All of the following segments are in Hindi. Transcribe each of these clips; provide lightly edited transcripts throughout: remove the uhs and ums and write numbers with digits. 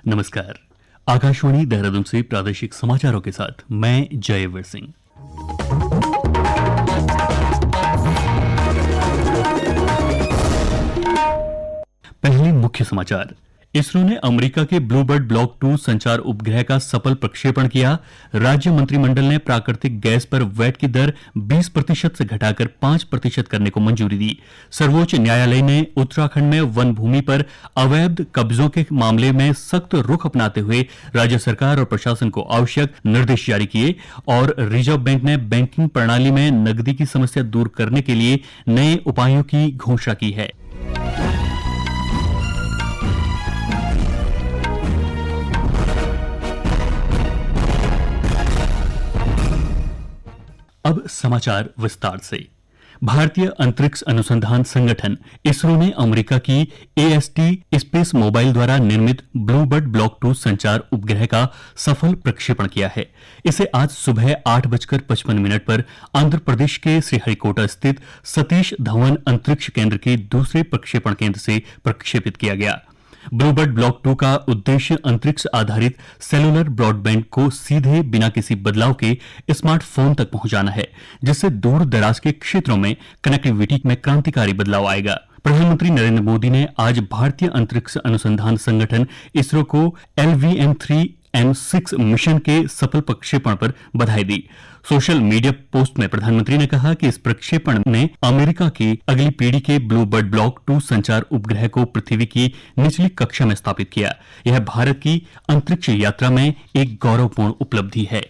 नमस्कार। आकाशवाणी देहरादून से प्रादेशिक समाचारों के साथ मैं जयवीर सिंह। पहले मुख्य समाचार। इसरो ने अमेरिका के ब्लूबर्ड ब्लॉक 2 संचार उपग्रह का सफल प्रक्षेपण किया। राज्य मंत्रिमंडल ने प्राकृतिक गैस पर वैट की दर 20% से घटाकर 5% करने को मंजूरी दी। सर्वोच्च न्यायालय ने उत्तराखंड में वन भूमि पर अवैध कब्जों के मामले में सख्त रुख अपनाते हुए राज्य सरकार और प्रशासन को आवश्यक निर्देश जारी किए। और रिजर्व बैंक ने बैंकिंग प्रणाली में नकदी की समस्या दूर करने के लिए नए उपायों की घोषणा की है। अब समाचार विस्तार से। भारतीय अंतरिक्ष अनुसंधान संगठन इसरो ने अमेरिका की AST स्पेस मोबाइल द्वारा निर्मित ब्लूबर्ड ब्लॉक 2 संचार उपग्रह का सफल प्रक्षेपण किया है। इसे आज सुबह 8:55 पर आंध्र प्रदेश के श्रीहरिकोटा स्थित सतीश धवन अंतरिक्ष केंद्र के दूसरे प्रक्षेपण केंद्र से प्रक्षेपित किया गया। ब्लूबर्ड ब्लॉक 2 का उद्देश्य अंतरिक्ष आधारित सेलुलर ब्रॉडबैंड को सीधे बिना किसी बदलाव के स्मार्टफोन तक पहुंचाना है, जिससे दूर दराज के क्षेत्रों में कनेक्टिविटी में क्रांतिकारी बदलाव आएगा। प्रधानमंत्री नरेंद्र मोदी ने आज भारतीय अंतरिक्ष अनुसंधान संगठन इसरो को LVM-3M6 मिशन के सफल प्रक्षेपण पर बधाई दी। सोशल मीडिया पोस्ट में प्रधानमंत्री ने कहा कि इस प्रक्षेपण ने अमेरिका की अगली पीढ़ी के ब्लूबर्ड ब्लॉक 2 संचार उपग्रह को पृथ्वी की निचली कक्षा में स्थापित किया। यह भारत की अंतरिक्ष यात्रा में एक गौरवपूर्ण उपलब्धि है।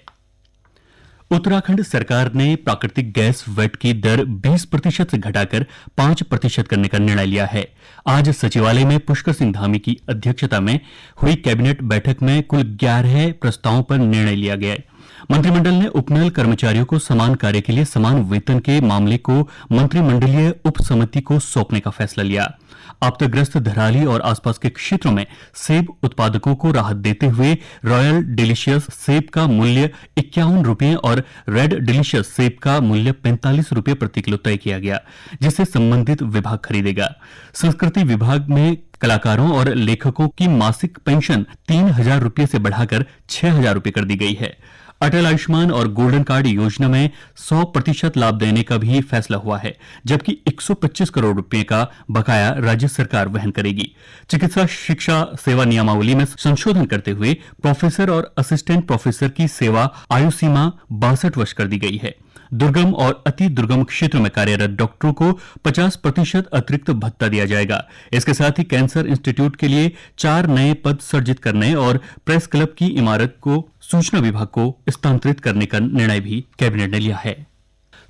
उत्तराखंड सरकार ने प्राकृतिक गैस वैट की दर 20% से घटाकर 5% करने का निर्णय लिया है। आज सचिवालय में पुष्कर सिंह धामी की अध्यक्षता में हुई कैबिनेट बैठक में कुल 11 प्रस्तावों पर निर्णय लिया गया। मंत्रिमंडल ने उपनल कर्मचारियों को समान कार्य के लिए समान वेतन के मामले को मंत्रिमंडलीय उप समिति को सौंपने का फैसला लिया। आपदाग्रस्त धराली और आसपास के क्षेत्रों में सेब उत्पादकों को राहत देते हुए रॉयल डिलीशियस सेब का मूल्य 51 रुपये और रेड डिलीशियस सेब का मूल्य 45 रुपये प्रति किलो तय किया गया, जिसे संबंधित विभाग खरीदेगा। संस्कृति विभाग में कलाकारों और लेखकों की मासिक पेंशन 3,000 रुपये से बढ़ाकर 6,000 रुपये कर दी गई है। अटल आयुष्मान और गोल्डन कार्ड योजना में 100% लाभ देने का भी फैसला हुआ है, जबकि 125 करोड़ रुपए का बकाया राज्य सरकार वहन करेगी। चिकित्सा शिक्षा सेवा नियमावली में संशोधन करते हुए प्रोफेसर और असिस्टेंट प्रोफेसर की सेवा आयु सीमा 62 वर्ष कर दी गई है। दुर्गम और अति दुर्गम क्षेत्रों में कार्यरत डॉक्टरों को 50% अतिरिक्त भत्ता दिया जाएगा। इसके साथ ही कैंसर इंस्टीट्यूट के लिए 4 नए पद सृजित करने और प्रेस क्लब की इमारत को सूचना विभाग को स्थानांतरित करने का निर्णय भी कैबिनेट ने लिया है।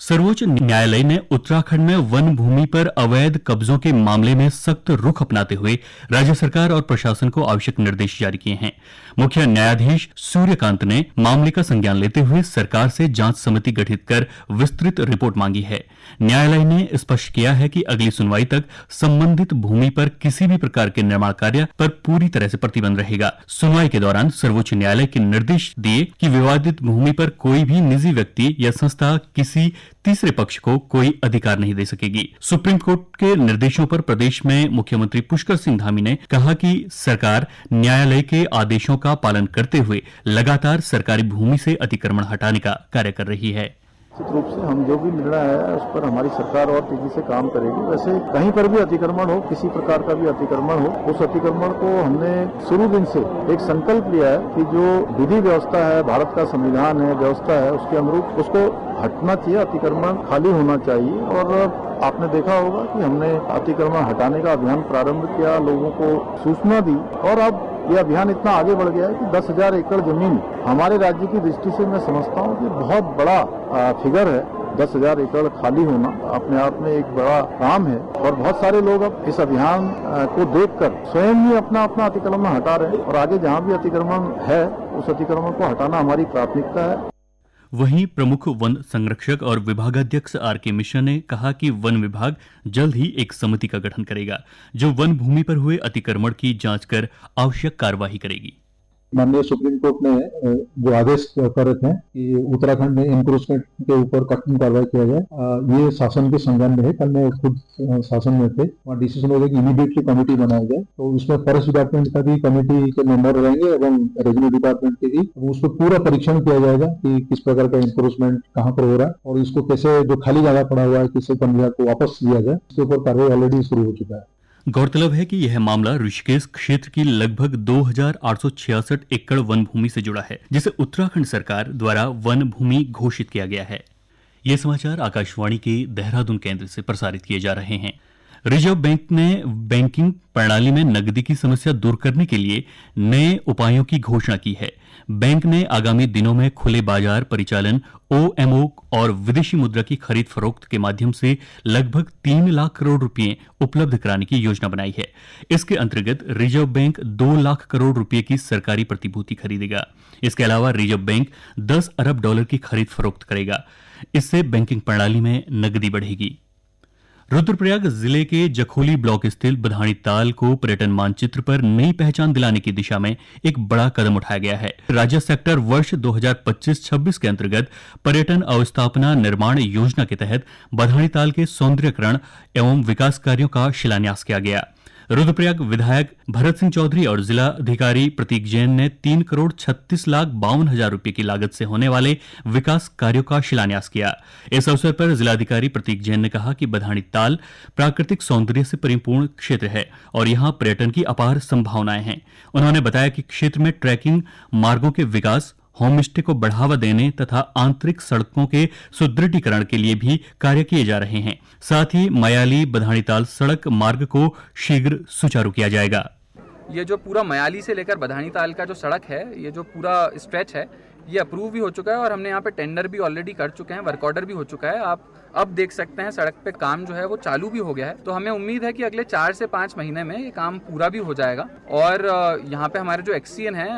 सर्वोच्च न्यायालय ने उत्तराखंड में वन भूमि पर अवैध कब्जों के मामले में सख्त रुख अपनाते हुए राज्य सरकार और प्रशासन को आवश्यक निर्देश जारी किए हैं। मुख्य न्यायाधीश सूर्यकांत ने मामले का संज्ञान लेते हुए सरकार से जांच समिति गठित कर विस्तृत रिपोर्ट मांगी है। न्यायालय ने स्पष्ट किया है कि अगली सुनवाई तक संबंधित भूमि पर किसी भी प्रकार के निर्माण कार्य पर पूरी तरह से प्रतिबंध रहेगा। सुनवाई के दौरान सर्वोच्च न्यायालय के निर्देश दिए कि विवादित भूमि पर कोई भी निजी व्यक्ति या संस्था किसी तीसरे पक्ष को कोई अधिकार नहीं दे सकेगी। सुप्रीम कोर्ट के निर्देशों पर प्रदेश में मुख्यमंत्री पुष्कर सिंह धामी ने कहा कि सरकार न्यायालय के आदेशों का पालन करते हुए लगातार सरकारी भूमि से अतिक्रमण हटाने का कार्य कर रही है। निश्चित रूप से हम जो भी निर्णय है उस पर हमारी सरकार और तेजी से काम करेगी। वैसे कहीं पर भी अतिक्रमण हो, किसी प्रकार का भी अतिक्रमण हो, उस अतिक्रमण को हमने शुरू दिन से एक संकल्प लिया है कि जो विधि व्यवस्था है, भारत का संविधान है, व्यवस्था है, उसके अनुरूप उसको हटना चाहिए, अतिक्रमण खाली होना चाहिए। और आपने देखा होगा कि हमने अतिक्रमण हटाने का अभियान प्रारंभ किया, लोगों को सूचना दी और अब यह अभियान इतना आगे बढ़ गया है कि 10,000 एकड़ जमीन हमारे राज्य की दृष्टि से मैं समझता हूँ कि बहुत बड़ा फिगर है। 10,000 एकड़ खाली होना अपने आप में एक बड़ा काम है और बहुत सारे लोग अब इस अभियान को देखकर स्वयं ही अपना अतिक्रमण हटा रहे हैं और आगे जहाँ भी अतिक्रमण है उस अतिक्रमण को हटाना हमारी प्राथमिकता है। वहीं प्रमुख वन संरक्षक और विभागाध्यक्ष आर.के. मिश्रा ने कहा कि वन विभाग जल्द ही एक समिति का गठन करेगा जो वन भूमि पर हुए अतिक्रमण की जांच कर आवश्यक कार्यवाही करेगी। माननीय सुप्रीम कोर्ट ने जो आदेश कर रहे थे कि उत्तराखंड में इंक्रोचमेंट के ऊपर कठिन कार्रवाई किया जाए, ये शासन के संज्ञान में है। कल मैं खुद शासन में थे, वहाँ डिसीजन हो गया कि इमीडिएटली कमेटी बनाया जाए। तो उसमें फॉरेस्ट डिपार्टमेंट का भी कमेटी के मेंबर रहेंगे एवं रेवेन्यू डिपार्टमेंट के भी। उस पर पूरा परीक्षण किया जाएगा कि किस प्रकार का इंक्रोचमेंट कहाँ पर हो रहा है और इसको कैसे जो खाली जगह पड़ा हुआ है किसी बंदिया को वापस दिया जाए, इसके ऊपर कार्रवाई ऑलरेडी शुरू हो चुका है। गौरतलब है कि यह मामला ऋषिकेश क्षेत्र की लगभग 2,866 एकड़ वन भूमि से जुड़ा है, जिसे उत्तराखंड सरकार द्वारा वन भूमि घोषित किया गया है। ये समाचार आकाशवाणी के देहरादून केंद्र से प्रसारित किए जा रहे हैं। रिजर्व बैंक ने बैंकिंग प्रणाली में नकदी की समस्या दूर करने के लिए नए उपायों की घोषणा की है। बैंक ने आगामी दिनों में खुले बाजार परिचालन, ओएमओ और विदेशी मुद्रा की खरीद फरोख्त के माध्यम से लगभग 3 लाख करोड़ रुपए उपलब्ध कराने की योजना बनाई है। इसके अंतर्गत रिजर्व बैंक 2 लाख करोड़ रुपए की सरकारी प्रतिभूति खरीदेगा। इसके अलावा रिजर्व बैंक 10 अरब डॉलर की खरीद फरोख्त करेगा। इससे बैंकिंग प्रणाली में नकदी बढ़ेगी। रुद्रप्रयाग जिले के जखोली ब्लॉक स्थित बधानी ताल को पर्यटन मानचित्र पर नई पहचान दिलाने की दिशा में एक बड़ा कदम उठाया गया है। राज्य सेक्टर वर्ष 2025-26 के अंतर्गत पर्यटन अवस्थापना निर्माण योजना के तहत बधानी ताल के सौंदर्यीकरण एवं विकास कार्यों का शिलान्यास किया गया। रुद्रप्रयाग विधायक भरत सिंह चौधरी और जिला अधिकारी प्रतीक जैन ने 3,36,52,000 रुपए की लागत से होने वाले विकास कार्यों का शिलान्यास किया। इस अवसर पर जिलाधिकारी प्रतीक जैन ने कहा कि बधानी ताल प्राकृतिक सौंदर्य से परिपूर्ण क्षेत्र है और यहां पर्यटन की अपार संभावनाएं हैं। उन्होंने बताया कि क्षेत्र में ट्रैकिंग मार्गों के विकास, होम स्टे को बढ़ावा देने तथा आंतरिक सड़कों के सुदृढ़ीकरण के लिए भी कार्य किए जा रहे हैं। साथ ही मयाली बधानीताल सड़क मार्ग को शीघ्र सुचारू किया जाएगा। ये जो पूरा मयाली से लेकर बधानीताल का जो सड़क है, ये जो पूरा स्ट्रेच है, ये अप्रूव भी हो चुका है और हमने यहाँ पे टेंडर भी ऑलरेडी कर चुके हैं, वर्क ऑर्डर भी हो चुका है। आप अब देख सकते हैं सड़क पे काम जो है वो चालू भी हो गया है। तो हमें उम्मीद है कि अगले 4 से 5 महीने में ये काम पूरा भी हो जाएगा। और यहाँ पे हमारे जो एक्सीएन है,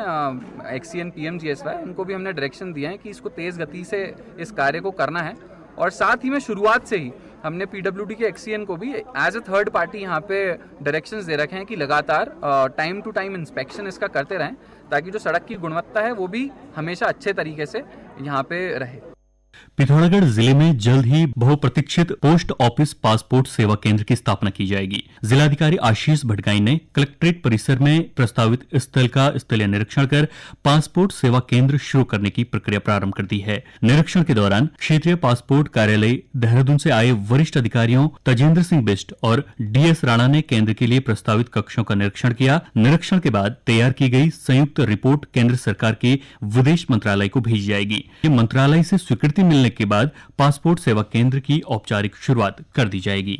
एक्सीएन PMGSY, उनको भी हमने डायरेक्शन दिया है कि इसको तेज़ गति से इस कार्य को करना है। और साथ ही में शुरुआत से ही हमने PWD के एक्सीएन को भी एज अ थर्ड पार्टी यहाँ पे डायरेक्शंस दे रखे हैं कि लगातार टाइम टू टाइम इंस्पेक्शन इसका करते रहें, ताकि जो सड़क की गुणवत्ता है वो भी हमेशा अच्छे तरीके से यहाँ पे रहे। पिथौरागढ़ जिले में जल्द ही बहुप्रतीक्षित पोस्ट ऑफिस पासपोर्ट सेवा केंद्र की स्थापना की जाएगी। जिलाधिकारी आशीष भटगाई ने कलेक्ट्रेट परिसर में प्रस्तावित स्थल का स्थलीय निरीक्षण कर पासपोर्ट सेवा केंद्र शुरू करने की प्रक्रिया प्रारंभ कर दी है। निरीक्षण के दौरान क्षेत्रीय पासपोर्ट कार्यालय देहरादून से आए वरिष्ठ अधिकारियों तजेंद्र सिंह बिष्ट और DS राणा ने केंद्र के लिए प्रस्तावित कक्षों का निरीक्षण किया। निरीक्षण के बाद तैयार की गई संयुक्त रिपोर्ट केंद्र सरकार के विदेश मंत्रालय को भेजी जाएगी। मंत्रालय से स्वीकृति मिलने के बाद पासपोर्ट सेवा केंद्र की औपचारिक शुरुआत कर दी जाएगी।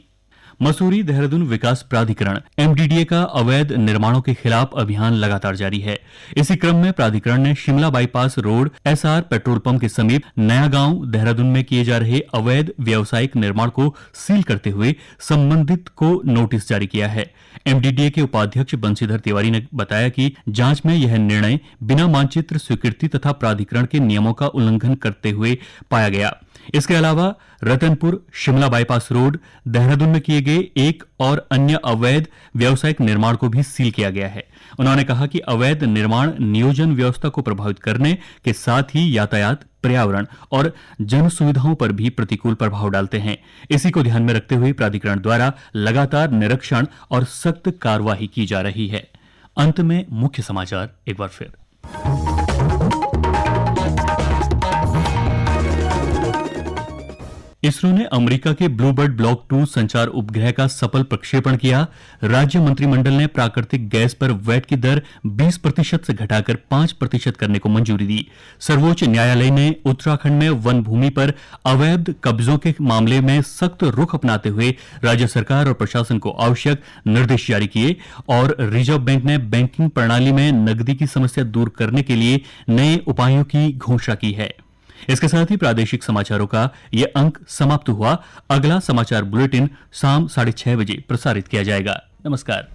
मसूरी देहरादून विकास प्राधिकरण MDDA का अवैध निर्माणों के खिलाफ अभियान लगातार जारी है। इसी क्रम में प्राधिकरण ने Shimla bypass road SR petrol pump के समीप नया गांव देहरादून में किए जा रहे अवैध व्यावसायिक निर्माण को सील करते हुए संबंधित को नोटिस जारी किया है। MDDA के उपाध्यक्ष बंशीधर तिवारी ने बताया कि जांच में यह निर्णय बिना मानचित्र स्वीकृति तथा प्राधिकरण के नियमों का उल्लंघन करते हुए पाया गया। इसके अलावा रतनपुर शिमला बाईपास रोड देहरादून में किए गए एक और अन्य अवैध व्यावसायिक निर्माण को भी सील किया गया है। उन्होंने कहा कि अवैध निर्माण नियोजन व्यवस्था को प्रभावित करने के साथ ही यातायात, पर्यावरण और जन सुविधाओं पर भी प्रतिकूल प्रभाव डालते हैं। इसी को ध्यान में रखते हुए प्राधिकरण द्वारा लगातार निरीक्षण और सख्त कार्रवाई की जा रही है। अंत में मुख्य समाचार एक बार फिर। इसरो ने अमेरिका के ब्लूबर्ड ब्लॉक 2 संचार उपग्रह का सफल प्रक्षेपण किया। राज्य मंत्रिमंडल ने प्राकृतिक गैस पर वैट की दर 20% से घटाकर 5% करने को मंजूरी दी। सर्वोच्च न्यायालय ने उत्तराखंड में वन भूमि पर अवैध कब्जों के मामले में सख्त रुख अपनाते हुए राज्य सरकार और प्रशासन को आवश्यक निर्देश जारी किए। और रिजर्व बैंक ने बैंकिंग प्रणाली में नकदी की समस्या दूर करने के लिए नए उपायों की घोषणा की है। इसके साथ ही प्रादेशिक समाचारों का यह अंक समाप्त हुआ। अगला समाचार बुलेटिन शाम 6:30 बजे प्रसारित किया जाएगा। नमस्कार।